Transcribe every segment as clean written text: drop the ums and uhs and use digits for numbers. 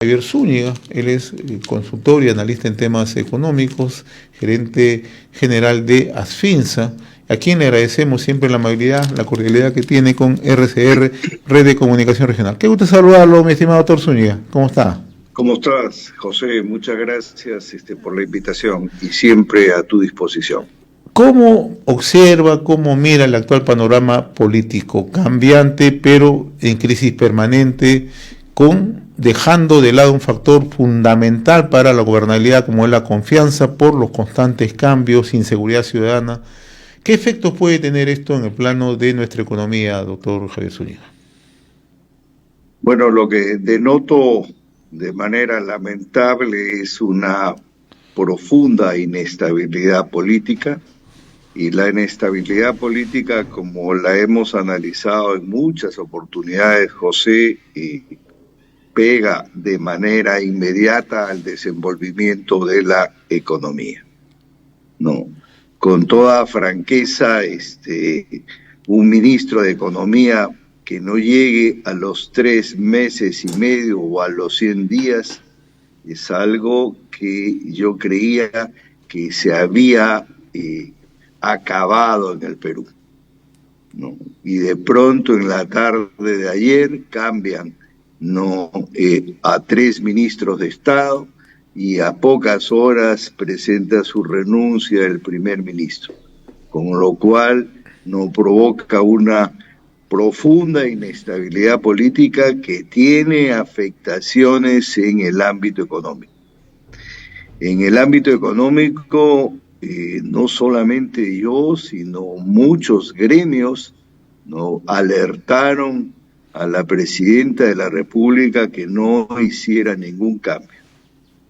Javier Zúñiga. Él es consultor y analista en temas económicos, gerente general de Asfinsa, a quien le agradecemos siempre la amabilidad, la cordialidad que tiene con RCR, Red de Comunicación Regional. Qué gusto saludarlo, mi estimado doctor Zúñiga. ¿Cómo está? ¿Cómo estás, José? Muchas gracias por la invitación y siempre a tu disposición. ¿Cómo observa, cómo mira el actual panorama político cambiante, pero en crisis permanente, dejando de lado un factor fundamental para la gobernabilidad como es la confianza por los constantes cambios, inseguridad ciudadana? ¿Qué efectos puede tener esto en el plano de nuestra economía, doctor Javier Zúñiga? Bueno, lo que denoto de manera lamentable es una profunda inestabilidad política, y la inestabilidad política, como la hemos analizado en muchas oportunidades, José, pega de manera inmediata al desenvolvimiento de la economía. No, con toda franqueza, un ministro de Economía que no llegue a los 3 meses y medio o a los 100 días es algo que yo creía que se había acabado en el Perú, ¿no? Y de pronto en la tarde de ayer cambian, ¿no?, a 3 ministros de Estado, y a pocas horas presenta su renuncia el primer ministro, con lo cual nos provoca una profunda inestabilidad política que tiene afectaciones en el ámbito económico. En el ámbito económico, no solamente yo, sino muchos gremios, ¿no?, alertaron a la presidenta de la República que no hiciera ningún cambio.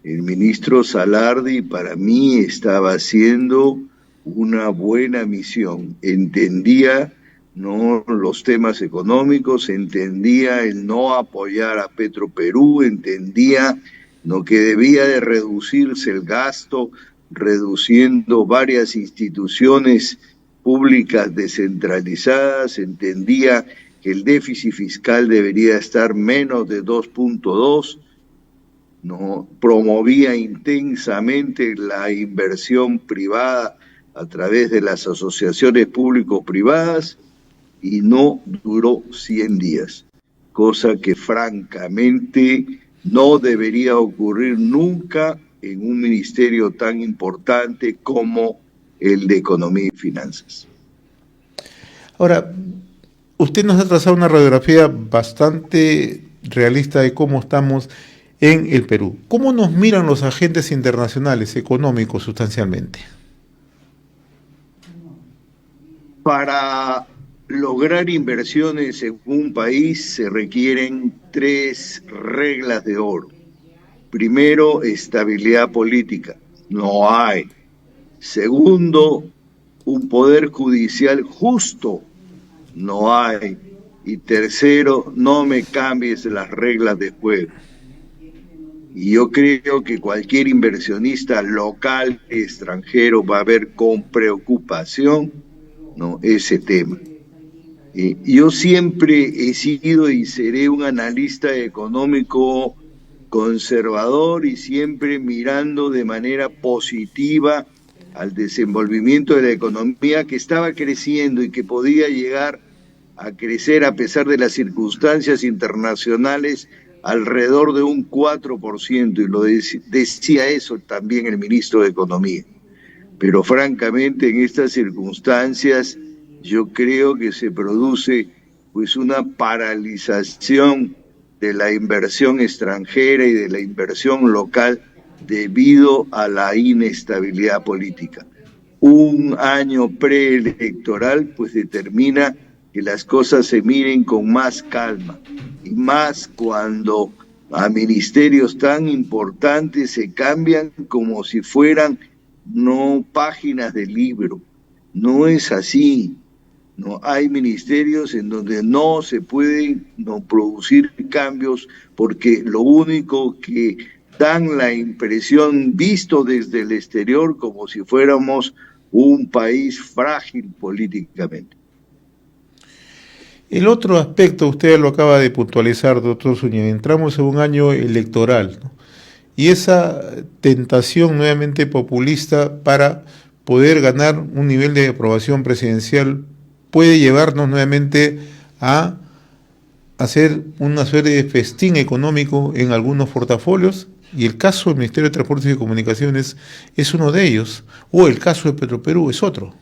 El ministro Salardi para mí estaba haciendo una buena misión, entendía, ¿no?, los temas económicos, entendía el no apoyar a Petroperú, entendía, ¿no?, que debía de reducirse el gasto, reduciendo varias instituciones públicas descentralizadas, entendía que el déficit fiscal debería estar menos de 2.2, ¿no?, promovía intensamente la inversión privada a través de las asociaciones público-privadas, y no duró 100 días, cosa que francamente no debería ocurrir nunca en un ministerio tan importante como el de Economía y Finanzas. Ahora, usted nos ha trazado una radiografía bastante realista de cómo estamos en el Perú. ¿Cómo nos miran los agentes internacionales económicos sustancialmente? Para lograr inversiones en un país se requieren 3 reglas de oro. Primero, estabilidad política. No hay. Segundo, un poder judicial justo. No hay. Y tercero, no me cambies las reglas de juego. Y yo creo que cualquier inversionista local, extranjero, va a ver con preocupación, ¿no?, ese tema. Yo siempre he sido y seré un analista económico conservador y siempre mirando de manera positiva al desenvolvimiento de la economía, que estaba creciendo y que podía llegar a crecer a pesar de las circunstancias internacionales alrededor de un 4%, y lo decía eso también el ministro de Economía. Pero francamente en estas circunstancias yo creo que se produce pues una paralización de la inversión extranjera y de la inversión local debido a la inestabilidad política. Un año preelectoral pues determina que las cosas se miren con más calma, y más cuando a ministerios tan importantes se cambian como si fueran no páginas de libro. No es así. No hay ministerios en donde no se pueden producir cambios, porque lo único que dan la impresión, visto desde el exterior, como si fuéramos un país frágil políticamente. El otro aspecto, usted lo acaba de puntualizar, doctor Zúñiga, entramos en un año electoral, ¿no? Y esa tentación nuevamente populista para poder ganar un nivel de aprobación presidencial puede llevarnos nuevamente a hacer una suerte de festín económico en algunos portafolios, y el caso del Ministerio de Transportes y Comunicaciones es uno de ellos, o el caso de Petroperú es otro.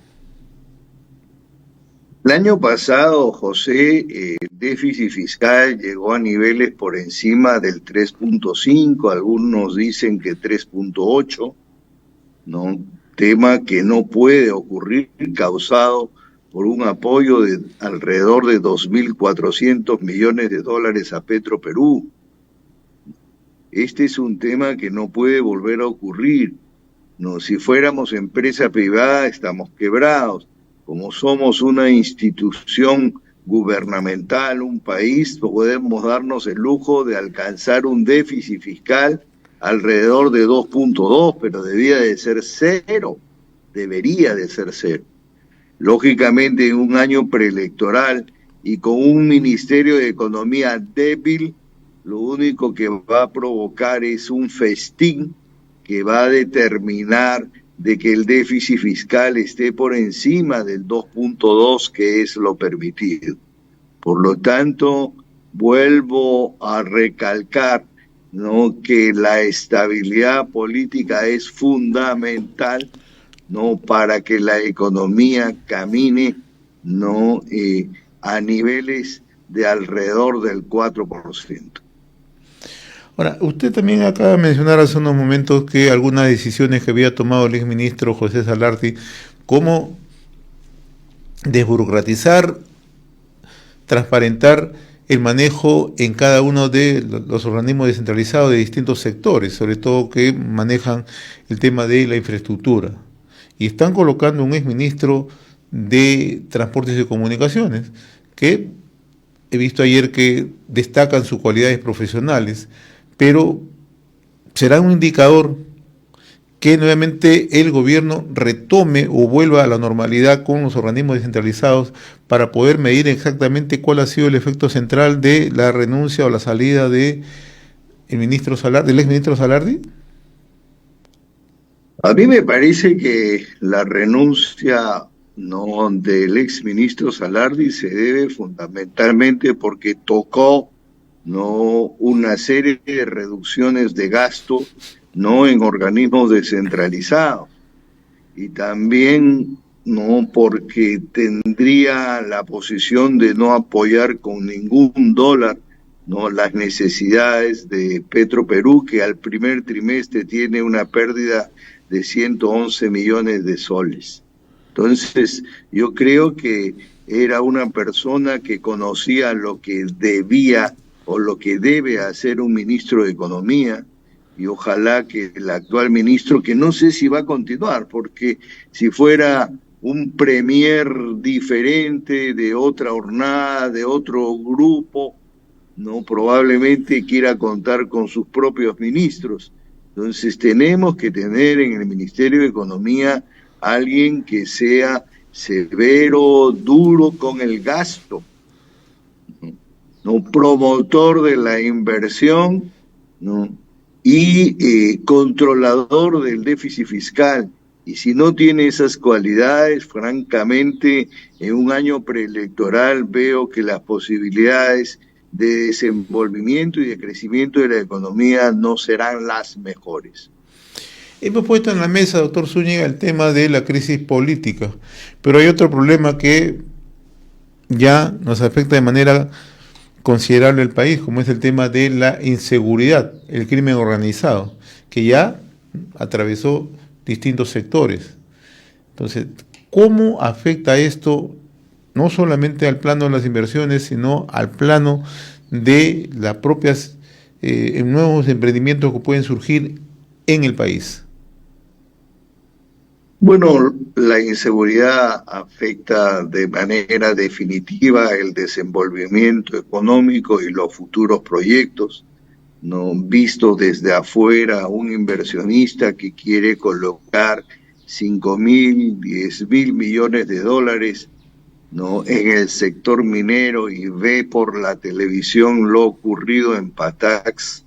El año pasado, José, el déficit fiscal llegó a niveles por encima del 3.5, algunos dicen que 3.8, ¿no? Tema que no puede ocurrir, causado por un apoyo de alrededor de 2.400 millones de dólares a Petroperú. Este es un tema que no puede volver a ocurrir, ¿no? Si fuéramos empresa privada, estamos quebrados. Como somos una institución gubernamental, un país, podemos darnos el lujo de alcanzar un déficit fiscal alrededor de 2.2, pero debería de ser cero. Lógicamente, en un año preelectoral y con un Ministerio de Economía débil, lo único que va a provocar es un festín que va a determinar de que el déficit fiscal esté por encima del 2.2, que es lo permitido. Por lo tanto, vuelvo a recalcar, ¿no?, que la estabilidad política es fundamental, ¿no?, para que la economía camine, ¿no?, a niveles de alrededor del 4%. Ahora, usted también acaba de mencionar hace unos momentos que algunas decisiones que había tomado el exministro José Salardi, como desburocratizar, transparentar el manejo en cada uno de los organismos descentralizados de distintos sectores, sobre todo que manejan el tema de la infraestructura. Y están colocando un exministro de Transportes y Comunicaciones, que he visto ayer que destacan sus cualidades profesionales, pero será un indicador que nuevamente el gobierno retome o vuelva a la normalidad con los organismos descentralizados para poder medir exactamente cuál ha sido el efecto central de la renuncia o la salida de el ministro Salardi, del exministro Salardi. A mí me parece que la renuncia, no, del exministro Salardi se debe fundamentalmente porque tocó, no, una serie de reducciones de gasto, no, en organismos descentralizados, y también, no, porque tendría la posición de no apoyar con ningún dólar, no, las necesidades de Petroperú, que al primer trimestre tiene una pérdida de 111 millones de soles. Entonces, yo creo que era una persona que conocía lo que debía o lo que debe hacer un ministro de Economía, y ojalá que el actual ministro, que no sé si va a continuar, porque si fuera un premier diferente, de otra hornada, de otro grupo, no, probablemente quiera contar con sus propios ministros. Entonces tenemos que tener en el Ministerio de Economía alguien que sea severo, duro con el gasto, no, promotor de la inversión, ¿no?, y controlador del déficit fiscal. Y si no tiene esas cualidades, francamente, en un año preelectoral veo que las posibilidades de desenvolvimiento y de crecimiento de la economía no serán las mejores. Hemos puesto en la mesa, doctor Zúñiga, el tema de la crisis política, pero hay otro problema que ya nos afecta de manera considerable al país, como es el tema de la inseguridad, el crimen organizado, que ya atravesó distintos sectores. Entonces, ¿cómo afecta esto no solamente al plano de las inversiones, sino al plano de las propias nuevos emprendimientos que pueden surgir en el país? Bueno, la inseguridad afecta de manera definitiva el desenvolvimiento económico y los futuros proyectos, ¿no? Visto desde afuera, un inversionista que quiere colocar 5.000, 10.000 millones de dólares, ¿no?, en el sector minero y ve por la televisión lo ocurrido en Patax,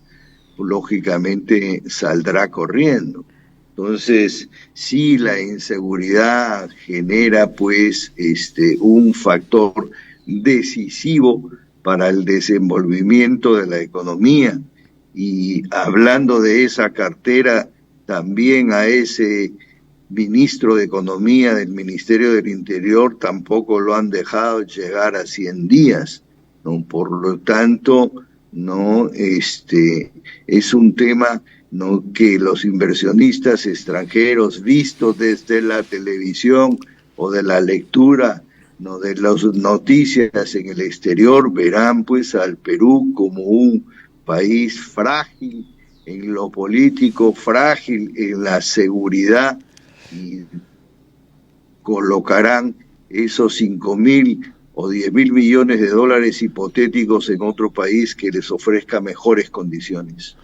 lógicamente saldrá corriendo. Entonces, sí, la inseguridad genera pues un factor decisivo para el desenvolvimiento de la economía. Y hablando de esa cartera, también a ese ministro de Economía del Ministerio del Interior tampoco lo han dejado llegar a 100 días, ¿no? Por lo tanto, no, es un tema, ¿no?, que los inversionistas extranjeros, vistos desde la televisión o de la lectura, ¿no?, de las noticias en el exterior, verán pues al Perú como un país frágil en lo político, frágil en la seguridad, y colocarán esos 5.000 o 10.000 millones de dólares hipotéticos en otro país que les ofrezca mejores condiciones.